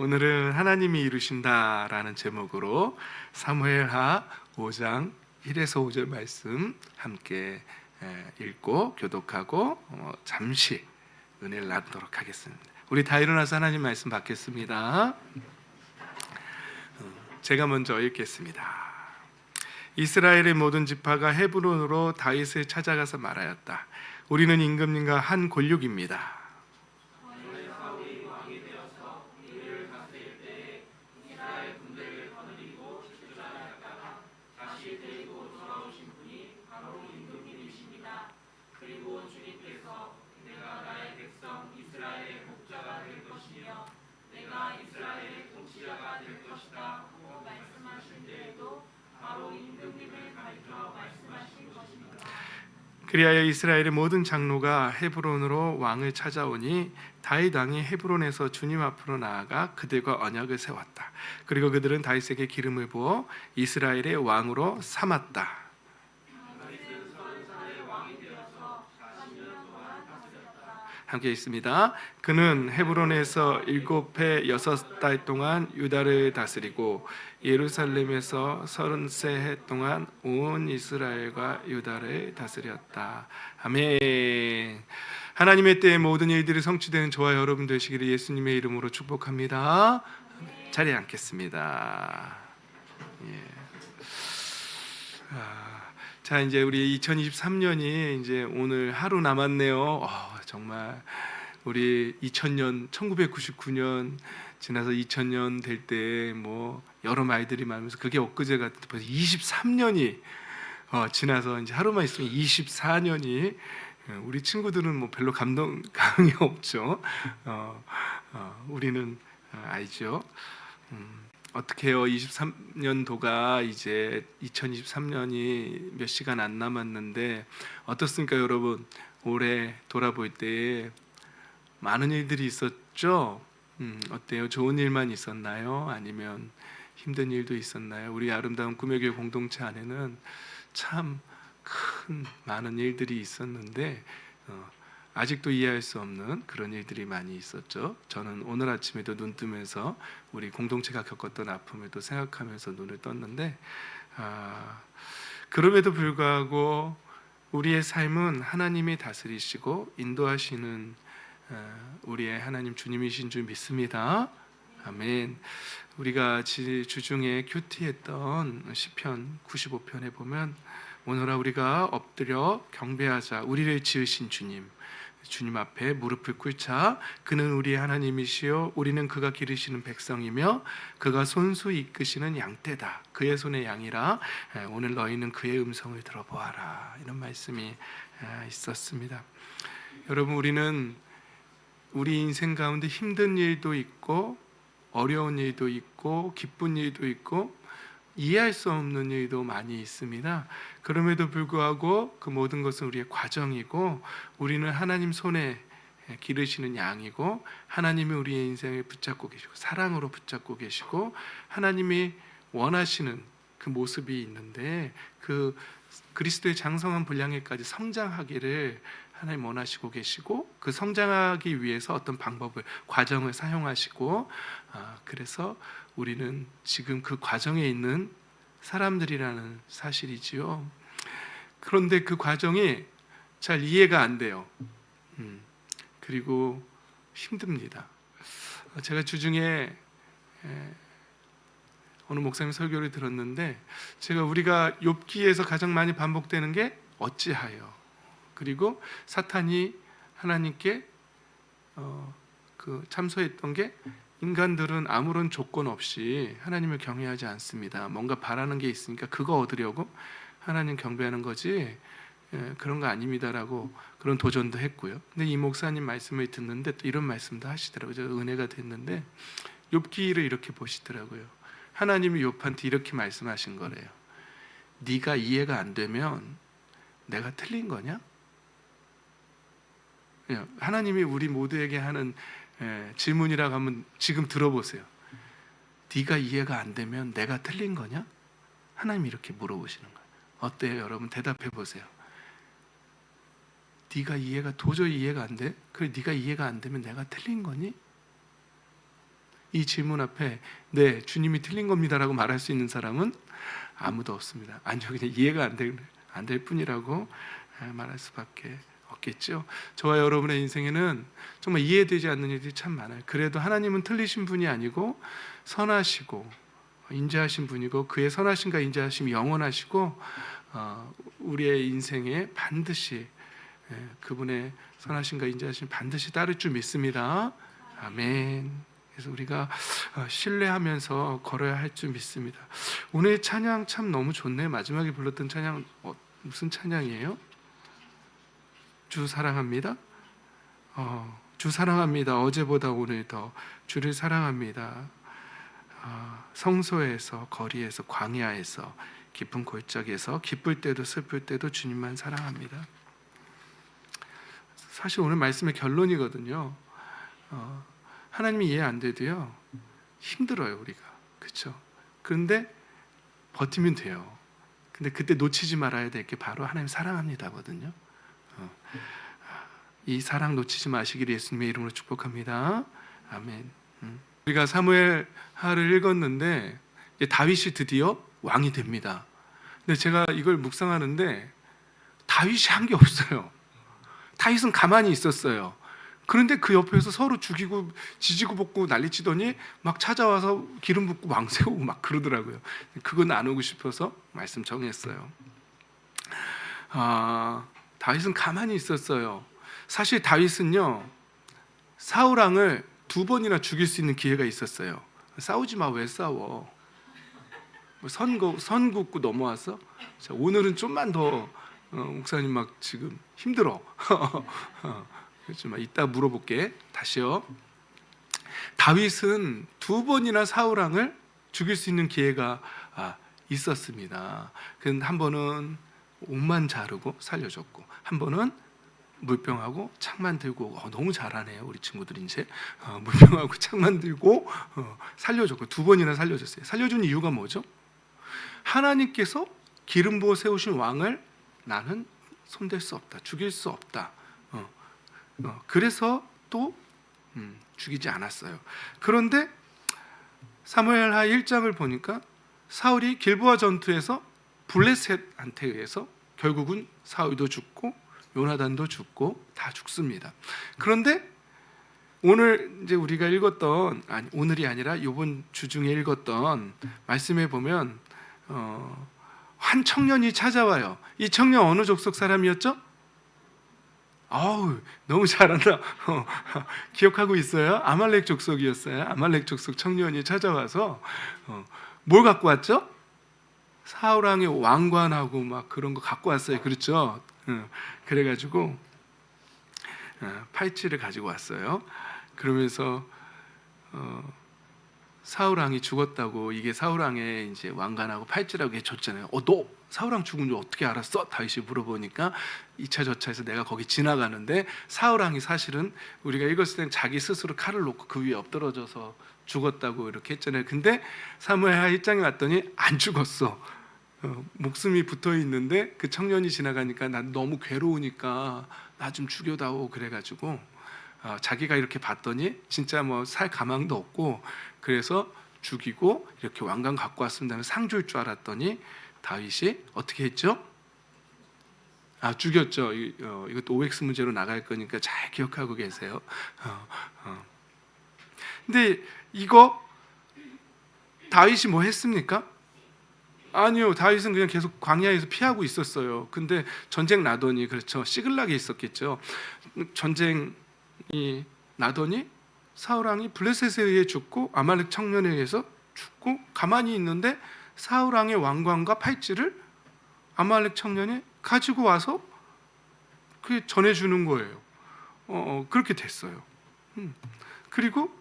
오늘은 하나님이 이루신다라는 제목으로 사무엘하 5장 1에서 5절 말씀 함께 읽고 교독하고 잠시 은혜를 나누도록 하겠습니다. 우리 다 일어나서 하나님 말씀 받겠습니다. 제가 먼저 읽겠습니다. 이스라엘의 모든 지파가 헤브론으로 다윗을 찾아가서 말하였다. 우리는 임금님과 한 골육입니다. 그리하여 이스라엘의 모든 장로가 헤브론으로 왕을 찾아오니 다윗 왕이 헤브론에서 주님 앞으로 나아가 그들과 언약을 세웠다. 그리고 그들은 다윗에게 기름을 부어 이스라엘의 왕으로 삼았다. 함께 있습니다. 그는 헤브론에서 7해 6달 동안 유다를 다스리고 예루살렘에서 33해 동안 온 이스라엘과 유다를 다스렸다. 아멘. 하나님의 때에 모든 일들이 성취되는 저와 여러분 되시기를 예수님의 이름으로 축복합니다. 자리에 앉겠습니다. 자, 이제 우리 2023년이 이제 오늘 하루 남았네요. 정말 우리 2000년 1999년 지나서 2000년 될 때 뭐 여러 말들이 많으면서 그게 엊그제 같은데 벌써 23년이 지나서 이제 하루만 있으면 24년이 우리 친구들은 뭐 별로 감흥이 없죠. 우리는 알죠. 어떻게 해요? 23년도가 이제 2023년이 몇 시간 안 남았는데 어떻습니까, 여러분? 올해 돌아볼 때 많은 일들이 있었죠? 어때요? 좋은 일만 있었나요? 아니면 힘든 일도 있었나요? 우리 아름다운 꿈의 교회 공동체 안에는 참 큰 많은 일들이 있었는데 아직도 이해할 수 없는 그런 일들이 많이 있었죠. 저는 오늘 아침에도 눈 뜨면서 우리 공동체가 겪었던 아픔을 또 생각하면서 눈을 떴는데 그럼에도 불구하고 우리의 삶은 하나님이 다스리시고 인도하시는 우리의 하나님 주님이신 줄 믿습니다. 아멘. 우리가 주중에 큐티했던 시편 95편에 보면 오늘아 우리가 엎드려 경배하자. 우리를 지으신 주님 앞에 무릎을 꿇자. 그는 우리의 하나님이시요 우리는 그가 기르시는 백성이며 그가 손수 이끄시는 양떼다. 그의 손의 양이라. 오늘 너희는 그의 음성을 들어보아라. 이런 말씀이 있었습니다. 여러분, 우리는 우리 인생 가운데 힘든 일도 있고 어려운 일도 있고 기쁜 일도 있고 이해할 수 없는 일도 많이 있습니다. 그럼에도 불구하고 그 모든 것은 우리의 과정이고 우리는 하나님 손에 기르시는 양이고 하나님이 우리의 인생을 붙잡고 계시고 사랑으로 붙잡고 계시고 하나님이 원하시는 그 모습이 있는데 그 그리스도의 장성한 분량에까지 성장하기를 하나님 원하시고 계시고 그 성장하기 위해서 어떤 방법을 과정을 사용하시고 그래서 우리는 지금 그 과정에 있는 사람들이라는 사실이지요. 그런데 그 과정이 잘 이해가 안 돼요. 그리고 힘듭니다. 제가 주중에 어느 목사님 설교를 들었는데 우리가 욥기에서 가장 많이 반복되는 게 어찌하여, 그리고 사탄이 하나님께 참소했던 게 인간들은 아무런 조건 없이 하나님을 경외하지 않습니다. 뭔가 바라는 게 있으니까 그거 얻으려고 하나님 경배하는 거지 그런 거 아닙니다라고 그런 도전도 했고요. 근데 이 목사님 말씀을 듣는데 또 이런 말씀도 하시더라고요. 저 은혜가 됐는데 욥기를 이렇게 보시더라고요. 하나님이 욥한테 이렇게 말씀하신 거래요. 네가 이해가 안 되면 내가 틀린 거냐? 하나님이 우리 모두에게 하는 질문이라고 하면 지금 들어보세요. 네가 이해가 안 되면 내가 틀린 거냐? 하나님이 이렇게 물어보시는 거예요. 어때요, 여러분? 대답해 보세요. 네가 도저히 이해가 안 돼? 그래, 네가 이해가 안 되면 내가 틀린 거니? 이 질문 앞에 네, 주님이 틀린 겁니다라고 말할 수 있는 사람은 아무도 없습니다. 아니요, 그냥 이해가 안 될 뿐이라고 말할 수밖에 없겠죠. 저와 여러분의 인생에는 정말 이해되지 않는 일들이 참 많아요. 그래도 하나님은 틀리신 분이 아니고 선하시고 인자하신 분이고, 그의 선하심과 인자하심이 영원하시고 우리의 인생에 반드시 그분의 선하심과 인자하심 반드시 따를 줄 믿습니다. 아멘. 그래서 우리가 신뢰하면서 걸어야 할 줄 믿습니다. 오늘 찬양 참 너무 좋네요. 마지막에 불렀던 찬양 무슨 찬양이에요? 주 사랑합니다. 주 사랑합니다. 어제보다 오늘 더 주를 사랑합니다. 성소에서, 거리에서, 광야에서, 깊은 골짜기에서, 기쁠 때도 슬플 때도 주님만 사랑합니다. 사실 오늘 말씀의 결론이거든요. 하나님이 이해 안 돼도요, 힘들어요 우리가. 그렇죠? 그런데 버티면 돼요. 근데 그때 놓치지 말아야 될 게 바로 하나님 사랑합니다거든요. 이 사랑 놓치지 마시기를 예수님의 이름으로 축복합니다. 아멘. 우리가 사무엘 하를 읽었는데 다윗이 드디어 왕이 됩니다. 근데 제가 이걸 묵상하는데 다윗이 한 게 없어요. 다윗은 가만히 있었어요. 그런데 그 옆에서 서로 죽이고 지지고 볶고 난리치더니 막 찾아와서 기름 붓고 왕 세우고 막 그러더라고요. 그거 나누고 싶어서 말씀 정했어요. 다윗은 가만히 있었어요. 사실 다윗은요, 사울 왕을 2번이나 죽일 수 있는 기회가 있었어요. 싸우지 마, 왜 싸워? 선 긋고 넘어왔어? 자, 오늘은 좀만 더 목사님 막 지금 힘들어. 그렇지만 이따 물어볼게. 다시요. 다윗은 2번이나 사울 왕을 죽일 수 있는 기회가 있었습니다. 근데 한 번은 옷만 자르고 살려줬고, 한 번은 물병하고 창만 들고, 너무 잘하네요 우리 친구들. 이제 물병하고 창만 들고 살려줬고, 2번이나 살려줬어요. 살려준 이유가 뭐죠? 하나님께서 기름 부어 세우신 왕을 나는 손댈 수 없다, 죽일 수 없다. 그래서 또 죽이지 않았어요. 그런데 사무엘하 1장을 보니까 사울이 길보아 전투에서 블레셋한테 의해서 결국은 사울도 죽고 요나단도 죽고 다 죽습니다. 그런데 오늘 이제 우리가 읽었던, 오늘이 아니라 이번 주 중에 읽었던 말씀에 보면 한 청년이 찾아와요. 이 청년 어느 족속 사람이었죠? 너무 잘한다. 기억하고 있어요? 아말렉 족속이었어요. 아말렉 족속 청년이 찾아와서 뭘 갖고 왔죠? 사울 왕의 왕관하고 막 그런 거 갖고 왔어요. 그렇죠? 그래가지고 팔찌를 가지고 왔어요. 그러면서 사울 왕이 죽었다고, 이게 사울 왕의 이제 왕관하고 팔찌라고 해줬잖아요. 너 사울 왕 죽은 줄 어떻게 알았어? 다윗이 물어보니까 2차 저차에서 내가 거기 지나가는데 사울 왕이 사실은 우리가 읽었을 땐 자기 스스로 칼을 놓고 그 위에 엎드러져서 죽었다고 이렇게 했잖아요. 근데 사무엘하 1장에 왔더니 안 죽었어. 목숨이 붙어 있는데 그 청년이 지나가니까 난 너무 괴로우니까 나 좀 죽여다오 그래가지고 자기가 이렇게 봤더니 진짜 뭐 살 가망도 없고, 그래서 죽이고 이렇게 왕관 갖고 왔은 다음에 상 줄 줄 알았더니 다윗이 어떻게 했죠? 죽였죠. 이것도 OX 문제로 나갈 거니까 잘 기억하고 계세요. 근데 이거 다윗이 뭐 했습니까? 아니요, 다윗은 그냥 계속 광야에서 피하고 있었어요. 근데 전쟁 나더니, 그렇죠, 시글락에 있었겠죠. 전쟁이 나더니 사울 왕이 블레셋에 의해 죽고 아말렉 청년에 의해서 죽고, 가만히 있는데 사울 왕의 왕관과 팔찌를 아말렉 청년이 가지고 와서 그 전해주는 거예요. 그렇게 됐어요. 그리고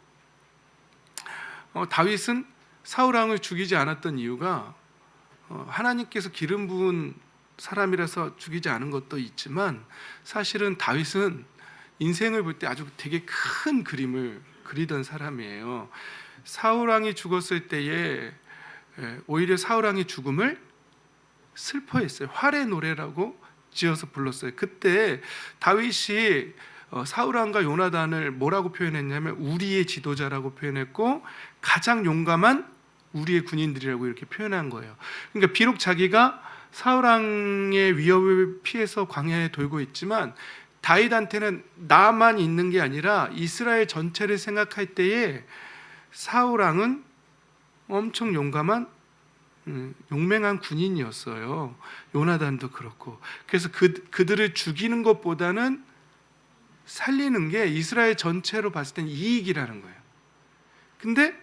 다윗은 사울 왕을 죽이지 않았던 이유가 하나님께서 기름 부은 사람이라서 죽이지 않은 것도 있지만, 사실은 다윗은 인생을 볼 때 아주 되게 큰 그림을 그리던 사람이에요. 사울 왕이 죽었을 때에 오히려 사울 왕의 죽음을 슬퍼했어요. 활의 노래라고 지어서 불렀어요. 그때 다윗이 사울 왕과 요나단을 뭐라고 표현했냐면 우리의 지도자라고 표현했고 가장 용감한 우리의 군인들이라고 이렇게 표현한 거예요. 그러니까 비록 자기가 사울왕의 위협을 피해서 광야에 돌고 있지만 다윗한테는 나만 있는 게 아니라 이스라엘 전체를 생각할 때에 사울왕은 엄청 용감한 용맹한 군인이었어요. 요나단도 그렇고. 그래서 그들을 죽이는 것보다는 살리는 게 이스라엘 전체로 봤을 때는 이익이라는 거예요. 근데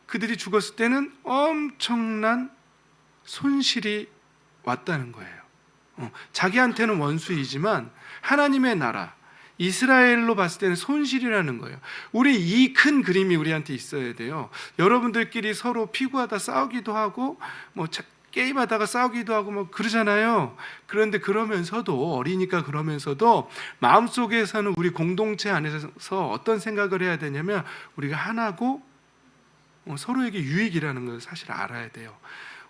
그들이 죽었을 때는 엄청난 손실이 왔다는 거예요. 자기한테는 원수이지만 하나님의 나라 이스라엘로 봤을 때는 손실이라는 거예요. 우리 이 큰 그림이 우리한테 있어야 돼요. 여러분들끼리 서로 피구하다 싸우기도 하고 뭐 게임하다가 싸우기도 하고 뭐 그러잖아요. 그런데 그러면서도 어리니까 그러면서도 마음속에서는 우리 공동체 안에서 어떤 생각을 해야 되냐면 우리가 하나고 서로에게 유익이라는 걸 사실 알아야 돼요.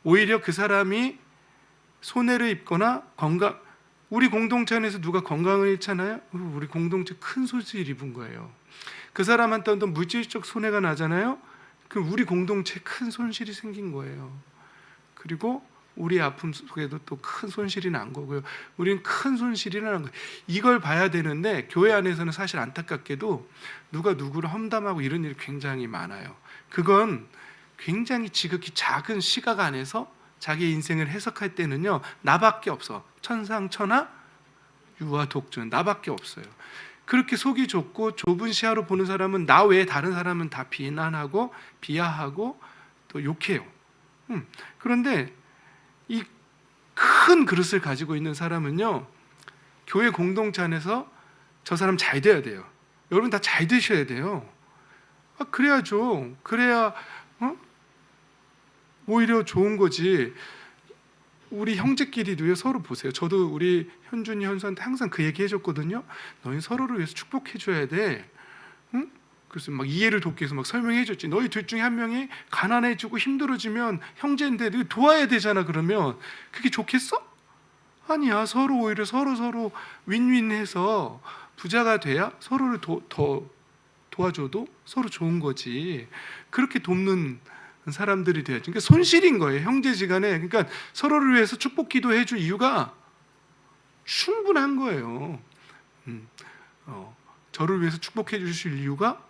오히려 그 사람이 손해를 입거나 우리 공동체 안에서 누가 건강을 잃잖아요. 우리 공동체 큰 손실 입은 거예요. 그 사람한테 어떤 물질적 손해가 나잖아요. 그럼 우리 공동체에 큰 손실이 생긴 거예요. 그리고 우리 아픔 속에도 또 큰 손실이 난 거고요. 우리는 큰 손실이 나는 거예요. 이걸 봐야 되는데 교회 안에서는 사실 안타깝게도 누가 누구를 험담하고 이런 일이 굉장히 많아요. 그건 굉장히 지극히 작은 시각 안에서 자기 인생을 해석할 때는요, 나밖에 없어. 천상천하 유아 독존, 나밖에 없어요. 그렇게 속이 좁고 좁은 시야로 보는 사람은 나 외에 다른 사람은 다 비난하고 비하하고 또 욕해요. 그런데 이 큰 그릇을 가지고 있는 사람은요, 교회 공동체 안에서 저 사람 잘 돼야 돼요. 여러분 다 잘 되셔야 돼요. 그래야죠. 그래야 오히려 좋은 거지. 우리 형제끼리도요, 서로 보세요. 저도 우리 현준이 현수한테 항상 그 얘기 해줬거든요. 너희 서로를 위해서 축복해줘야 돼. 응? 그래서 막 이해를 돕기 위해서 막 설명해줬지. 너희 둘 중에 한 명이 가난해지고 힘들어지면 형제인데 도와야 되잖아. 그러면 그게 좋겠어? 아니야. 서로 오히려 서로 윈윈해서 부자가 돼야 서로를 더 도와줘도 서로 좋은 거지. 그렇게 돕는 사람들이 돼야지. 그러니까 손실인 거예요, 형제지간에. 그러니까 서로를 위해서 축복 기도해줄 이유가 충분한 거예요. 저를 위해서 축복해 주실 이유가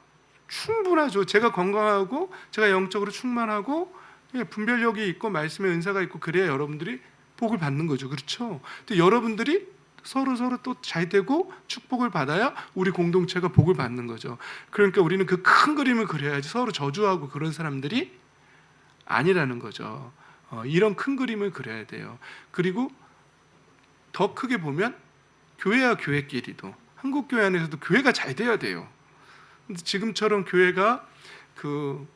충분하죠. 제가 건강하고 제가 영적으로 충만하고 분별력이 있고 말씀의 은사가 있고 그래야 여러분들이 복을 받는 거죠. 그렇죠? 근데 여러분들이 서로 또 잘 되고 축복을 받아야 우리 공동체가 복을 받는 거죠. 그러니까 우리는 그 큰 그림을 그려야지 서로 저주하고 그런 사람들이 아니라는 거죠. 이런 큰 그림을 그려야 돼요. 그리고 더 크게 보면 교회와 교회끼리도, 한국 교회 안에서도 교회가 잘 돼야 돼요. 근데 지금처럼 교회가 그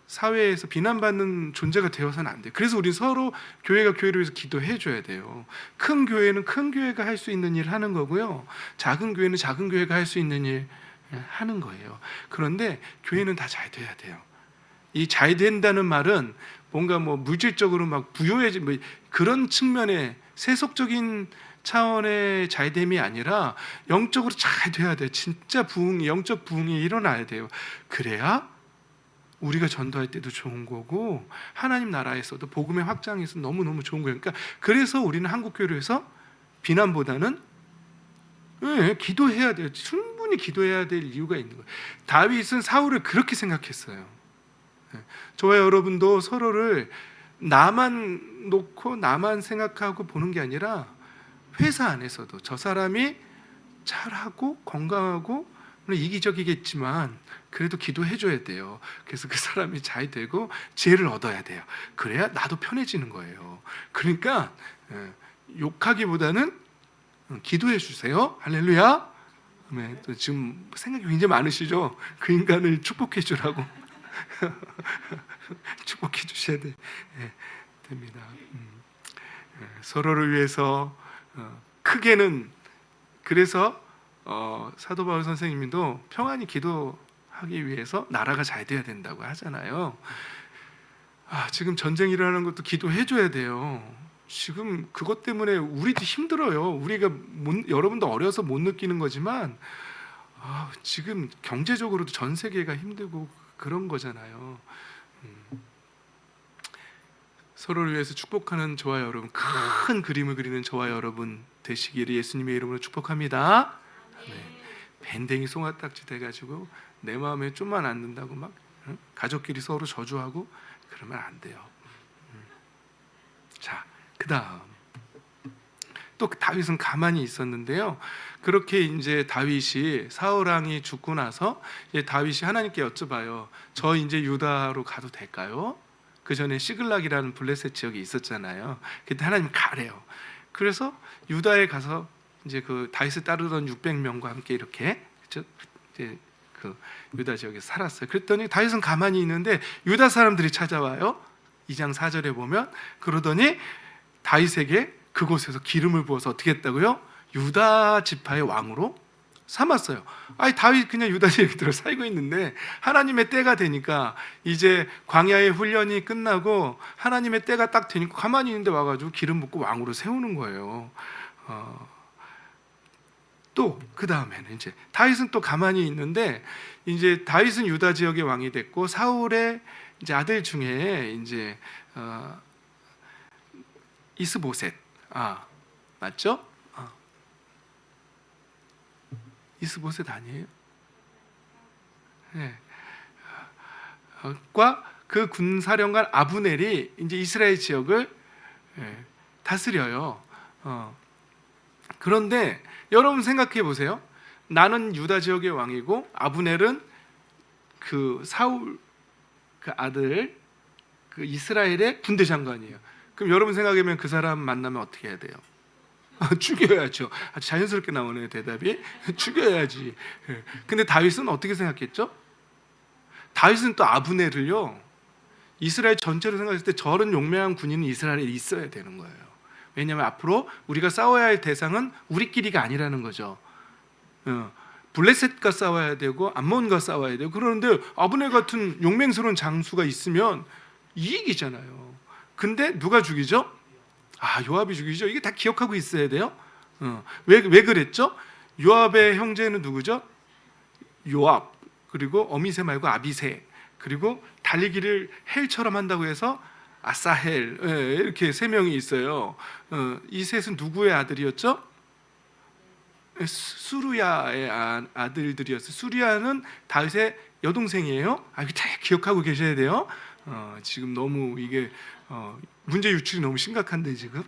사회에서 비난받는 존재가 되어서는 안 돼요. 그래서 우리 서로 교회가 교회를 위해서 기도해 줘야 돼요. 큰 교회는 큰 교회가 할 수 있는 일 하는 거고요, 작은 교회는 작은 교회가 할 수 있는 일 하는 거예요. 그런데 교회는 다 잘 돼야 돼요. 이 잘 된다는 말은 뭔가 뭐 물질적으로 막 부유해진 뭐 그런 측면의 세속적인 차원의 잘됨이 아니라 영적으로 잘 돼야 돼요. 진짜 영적 부흥이 일어나야 돼요. 그래야 우리가 전도할 때도 좋은 거고 하나님 나라에서도 복음의 확장에서 너무너무 좋은 거예요. 그러니까 그래서 우리는 한국교회에서 비난보다는 기도해야 돼요. 충분히 기도해야 될 이유가 있는 거예요. 다윗은 사울을 그렇게 생각했어요. 저와 여러분도 서로를 나만 놓고 나만 생각하고 보는 게 아니라 회사 안에서도 저 사람이 잘하고 건강하고 이기적이겠지만 그래도 기도해줘야 돼요. 그래서 그 사람이 잘 되고 지혜를 얻어야 돼요. 그래야 나도 편해지는 거예요. 그러니까 욕하기보다는 기도해 주세요. 할렐루야. 또 지금 생각이 굉장히 많으시죠? 그 인간을 축복해 주라고. 축복해 주셔야 됩니다. 서로를 위해서 크게는, 그래서 사도 바울 선생님도 평안히 기도하기 위해서 나라가 잘 돼야 된다고 하잖아요. 지금 전쟁 일어나는 것도 기도해 줘야 돼요. 지금 그것 때문에 우리도 힘들어요. 우리가 여러분도 어려서 못 느끼는 거지만 지금 경제적으로도 전 세계가 힘들고 그런 거잖아요. 서로를 위해서 축복하는 저와 여러분, 큰 그림을 그리는 저와 여러분 되시기를 예수님의 이름으로 축복합니다. 네. 밴댕이 송아딱지 돼가지고 내 마음에 좀만 안 든다고 막 가족끼리 서로 저주하고 그러면 안 돼요. 자, 그다음 또 다윗은 가만히 있었는데요. 그렇게 이제 다윗이 사울 왕이 죽고 나서 이제 다윗이 하나님께 여쭤봐요. 저 이제 유다로 가도 될까요? 그 전에 시글락이라는 블레셋 지역이 있었잖아요. 그때 하나님 가래요. 그래서 유다에 가서 이제 그 다윗을 따르던 600명과 함께 이렇게 이제 그 유다 지역에 살았어요. 그랬더니 다윗은 가만히 있는데 유다 사람들이 찾아와요. 2장 4절에 보면 그러더니 다윗에게 그곳에서 기름을 부어서 어떻게 했다고요? 유다 지파의 왕으로 삼았어요. 아니 다윗 그냥 유다 지역에 들어 살고 있는데 하나님의 때가 되니까 이제 광야의 훈련이 끝나고 하나님의 때가 딱 되니까 가만히 있는데 와가지고 기름 붓고 왕으로 세우는 거예요. 또 그 다음에는 이제 다윗은 또 가만히 있는데 이제 다윗은 유다 지역의 왕이 됐고 사울의 이제 아들 중에 이제 이스보셋 맞죠? 이스보셋 아니에요? 네. 그 군사령관 아브넬이 이제 이스라엘 지역을 다스려요. 그런데 여러분 생각해 보세요. 나는 유다 지역의 왕이고 아브넬은 그 사울 그 아들 그 이스라엘의 군대 장관이에요. 그럼 여러분 생각하면 그 사람 만나면 어떻게 해야 돼요? 죽여야죠. 아주 자연스럽게 나오네요 대답이. 죽여야지. 근데 다윗은 어떻게 생각했죠? 다윗은 또 아브넬을요 이스라엘 전체로 생각했을 때 저런 용맹한 군인은 이스라엘에 있어야 되는 거예요. 왜냐하면 앞으로 우리가 싸워야 할 대상은 우리끼리가 아니라는 거죠. 블레셋과 싸워야 되고 암몬과 싸워야 되고 그러는데 아브넬 같은 용맹스러운 장수가 있으면 이익이잖아요. 근데 누가 죽이죠? 요압이 죽이죠. 이게 다 기억하고 있어야 돼요. 왜 그랬죠? 요압의 형제는 누구죠? 요압 그리고 어미세 말고 아비세 그리고 달리기를 헬처럼 한다고 해서 아사헬 이렇게 세 명이 있어요. 이 셋은 누구의 아들이었죠? 수루야의 아들들이었어요. 수루야는 다윗의 여동생이에요. 이거 다 기억하고 계셔야 돼요. 지금 너무 이게 문제 유출이 너무 심각한데 지금.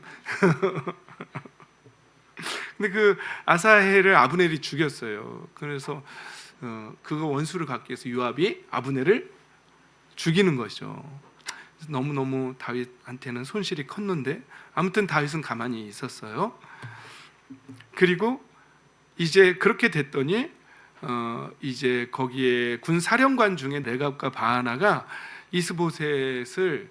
근데 그 아사헬을 아브넬이 죽였어요. 그래서 그거 원수를 갚기 위해서 요압이 아브넬을 죽이는 거죠. 너무너무 다윗한테는 손실이 컸는데 아무튼 다윗은 가만히 있었어요. 그리고 이제 그렇게 됐더니 이제 거기에 군 사령관 중에 레갑과 바하나가 이스보셋을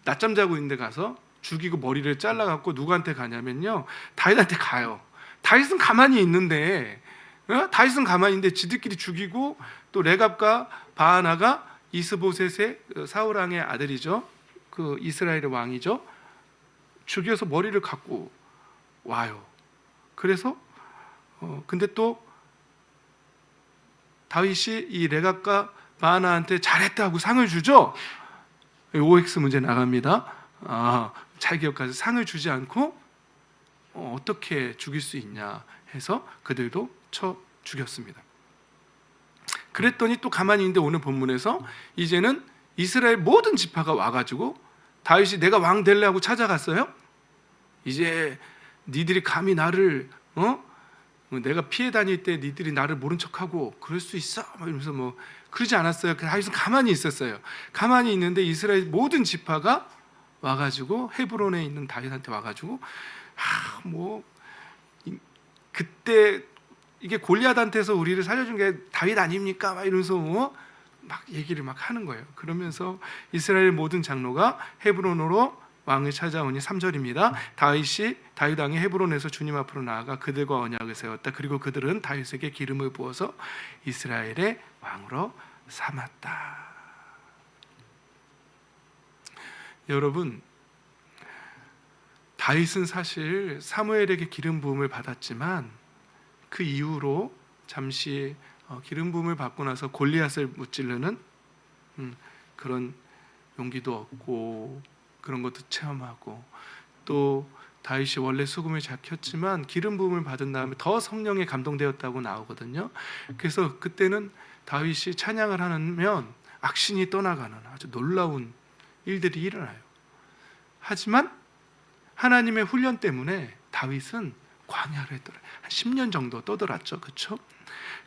낮잠 자고 있는데 가서 죽이고 머리를 잘라갖고 누구한테 가냐면요 다윗한테 가요. 다윗은 가만히 있는데 지들끼리 죽이고 또 레갑과 바하나가 이스보셋의 사울 왕의 아들이죠. 그 이스라엘의 왕이죠. 죽여서 머리를 갖고 와요. 그래서 근데 또 다윗이 이 레갑과 바하나한테 잘했다 하고 상을 주죠. OX 문제 나갑니다. 잘 기억하세요. 상을 주지 않고 어떻게 죽일 수 있냐 해서 그들도 쳐 죽였습니다. 그랬더니 또 가만히 있는데 오늘 본문에서 이제는 이스라엘 모든 지파가 와가지고 다윗이 내가 왕 될래 하고 찾아갔어요. 이제 니들이 감히 나를 내가 피해 다닐 때 니들이 나를 모른 척하고 그럴 수 있어? 이러면서 그러지 않았어요. 다윗은 가만히 있었어요. 가만히 있는데 이스라엘 모든 지파가 와가지고 헤브론에 있는 다윗한테 와가지고 그때 이게 골리앗한테서 우리를 살려준 게 다윗 아닙니까? 막 이러면서 막 얘기를 막 하는 거예요. 그러면서 이스라엘 모든 장로가 헤브론으로 왕을 찾아오니 3절입니다. 다윗 왕이 헤브론에서 주님 앞으로 나아가 그들과 언약을 세웠다. 그리고 그들은 다윗에게 기름을 부어서 이스라엘의 왕으로 삼았다. 여러분, 다윗은 사실 사무엘에게 기름 부음을 받았지만 그 이후로 잠시 기름 부음을 받고 나서 골리앗을 무찌르는 그런 용기도 얻고 그런 것도 체험하고, 또 다윗이 원래 수금을 잡혔지만 기름 부음을 받은 다음에 더 성령에 감동되었다고 나오거든요. 그래서 그때는 다윗이 찬양을 하면 악신이 떠나가는 아주 놀라운 일들이 일어나요. 하지만 하나님의 훈련 때문에 다윗은 광야를 했더라. 한 10년 정도 떠돌았죠. 그렇죠?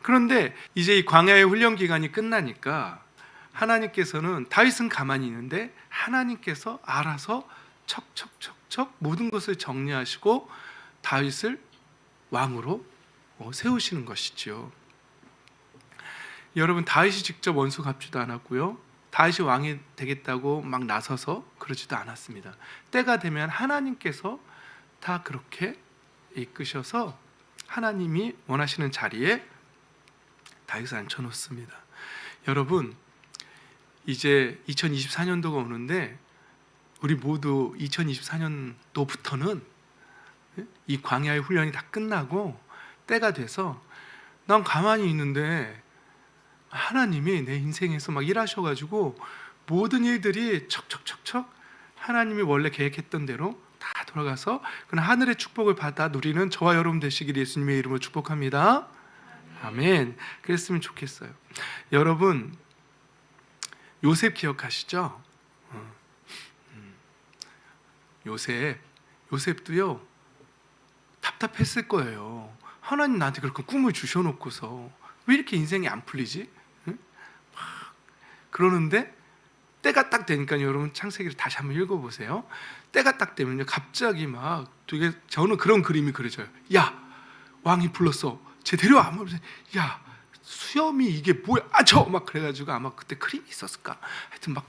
그런데 이제 이 광야의 훈련 기간이 끝나니까 하나님께서는, 다윗은 가만히 있는데 하나님께서 알아서 척척척척 모든 것을 정리하시고 다윗을 왕으로 세우시는 것이죠. 여러분, 다윗이 직접 원수 갚지도 않았고요, 다윗이 왕이 되겠다고 막 나서서 그러지도 않았습니다. 때가 되면 하나님께서 다 그렇게 이끄셔서 하나님이 원하시는 자리에 다윗을 앉혀놓습니다. 여러분, 이제 2024년도가 오는데 우리 모두 2024년도부터는 이 광야의 훈련이 다 끝나고 때가 돼서 난 가만히 있는데 하나님이 내 인생에서 막 일하셔가지고 모든 일들이 척척척척 하나님이 원래 계획했던 대로 다 돌아가서 그런 하늘의 축복을 받아 누리는 저와 여러분 되시기를 예수님의 이름으로 축복합니다. 아멘. 그랬으면 좋겠어요. 여러분, 요셉 기억하시죠? 요셉도요 답답했을 거예요. 하나님 나한테 그렇게 꿈을 주셔놓고서 왜 이렇게 인생이 안 풀리지? 응? 그러는데 때가 딱 되니까, 여러분 창세기를 다시 한번 읽어보세요. 때가 딱 되면요 갑자기 막 되게, 저는 그런 그림이 그려져요. 야, 왕이 불렀어, 쟤 데려와. 야, 수염이 이게 뭐야? 막 그래가지고 아마 그때 크림이 있었을까? 하여튼 막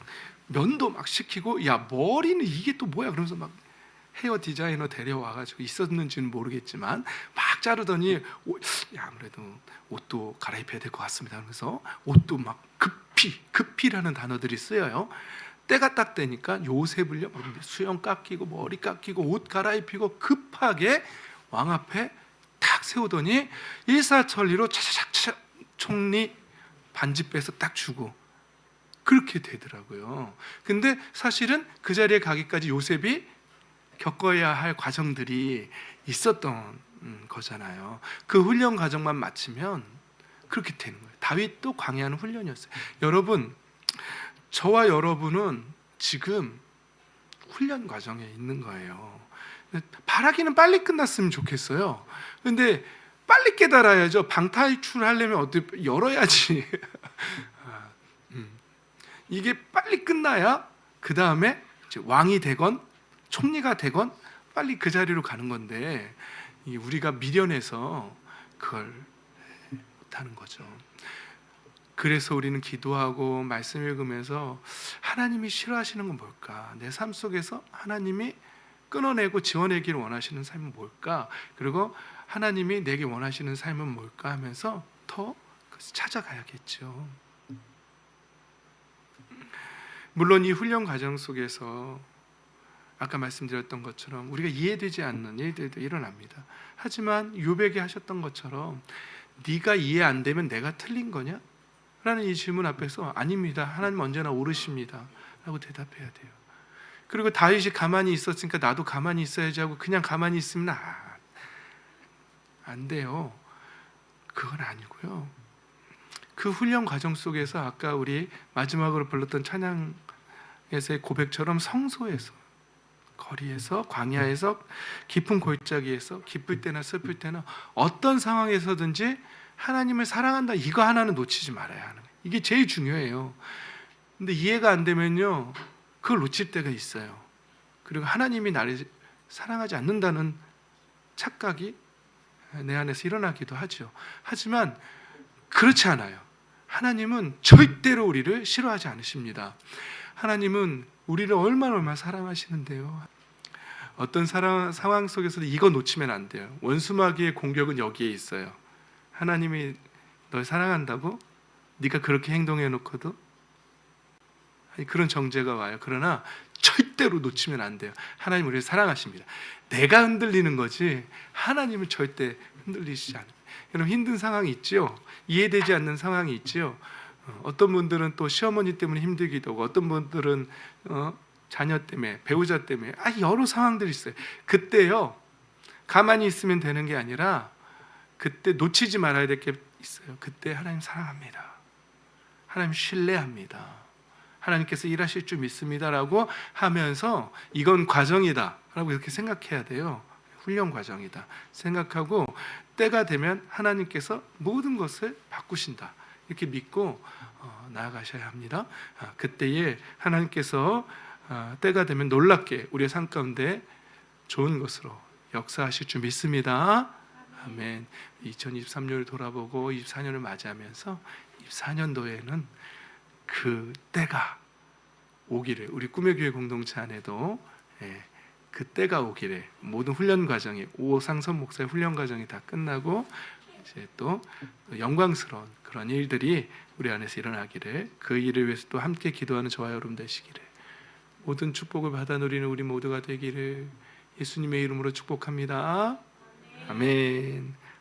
면도 막 시키고, 야, 머리는 이게 또 뭐야? 그러면서 막 헤어 디자이너 데려와가지고, 있었는지는 모르겠지만 막 자르더니 야, 아무래도 옷도 갈아입혀야 될 것 같습니다. 그래서 옷도 막 급히라는 단어들이 쓰여요. 때가 딱 되니까 요셉을요 수염 깎이고 머리 깎이고 옷 갈아입히고 급하게 왕 앞에 탁 세우더니 일사천리로 차차차차 총리 반지 빼서 딱 주고 그렇게 되더라고요. 근데 사실은 그 자리에 가기까지 요셉이 겪어야 할 과정들이 있었던 거잖아요. 그 훈련 과정만 마치면 그렇게 되는 거예요. 다윗도 광야는 훈련이었어요. 여러분, 저와 여러분은 지금 훈련 과정에 있는 거예요. 바라기는 빨리 끝났으면 좋겠어요. 근데 빨리 깨달아야죠. 방탈출하려면 어떻게 열어야지. 이게 빨리 끝나야 그 다음에 왕이 되건 총리가 되건 빨리 그 자리로 가는 건데, 우리가 미련해서 그걸 못하는 거죠. 그래서 우리는 기도하고 말씀 읽으면서 하나님이 싫어하시는 건 뭘까? 내 삶 속에서 하나님이 끊어내고 지워내기를 원하시는 삶은 뭘까? 그리고 하나님이 내게 원하시는 삶은 뭘까 하면서 더 찾아가야겠죠. 물론 이 훈련 과정 속에서 아까 말씀드렸던 것처럼 우리가 이해되지 않는 일들도 일어납니다. 하지만 욥에게 하셨던 것처럼 네가 이해 안 되면 내가 틀린 거냐? 라는 이 질문 앞에서 아닙니다, 하나님 언제나 옳으십니다 라고 대답해야 돼요. 그리고 다윗이 가만히 있었으니까 나도 가만히 있어야지 하고 그냥 가만히 있으면 안 돼요. 그건 아니고요. 그 훈련 과정 속에서 아까 우리 마지막으로 불렀던 찬양에서의 고백처럼 성소에서, 거리에서, 광야에서, 깊은 골짜기에서, 기쁠 때나 슬플 때나 어떤 상황에서든지 하나님을 사랑한다, 이거 하나는 놓치지 말아야 하는 거예요. 이게 제일 중요해요. 근데 이해가 안 되면요 그걸 놓칠 때가 있어요. 그리고 하나님이 나를 사랑하지 않는다는 착각이 내 안에서 일어나기도 하죠. 하지만 그렇지 않아요. 하나님은 절대로 우리를 싫어하지 않으십니다. 하나님은 우리를 얼마나 사랑하시는데요. 어떤 상황 속에서도 이거 놓치면 안 돼요. 원수마귀의 공격은 여기에 있어요. 하나님이 널 사랑한다고? 네가 그렇게 행동해 놓고도? 그런 정죄가 와요. 그러나 절대로 놓치면 안 돼요. 하나님 우리를 사랑하십니다. 내가 흔들리는 거지 하나님은 절대 흔들리시지 않아요. 여러분 힘든 상황이 있죠. 이해되지 않는 상황이 있죠. 어떤 분들은 또 시어머니 때문에 힘들기도 하고 어떤 분들은 자녀 때문에 배우자 때문에 여러 상황들이 있어요. 그때요 가만히 있으면 되는 게 아니라 그때 놓치지 말아야 될 게 있어요. 그때 하나님 사랑합니다. 하나님 신뢰합니다. 하나님께서 일하실 줄 믿습니다라고 하면서 이건 과정이다 라고 이렇게 생각해야 돼요. 훈련 과정이다 생각하고 때가 되면 하나님께서 모든 것을 바꾸신다 이렇게 믿고 나아가셔야 합니다. 그때에 하나님께서 때가 되면 놀랍게 우리의 삶 가운데 좋은 것으로 역사하실 줄 믿습니다. 아멘. 2023년을 돌아보고 24년을 맞이하면서 24년도에는 그 때가 오기를 우리 꿈의 교회 공동체 안에도 그 때가 오기를 모든 훈련 과정이 오상선 목사의 훈련 과정이 다 끝나고 이제 또 영광스러운 그런 일들이 우리 안에서 일어나기를 그 일을 위해서 또 함께 기도하는 저와 여러분 되시기를 모든 축복을 받아 누리는 우리 모두가 되기를 예수님의 이름으로 축복합니다. 아멘.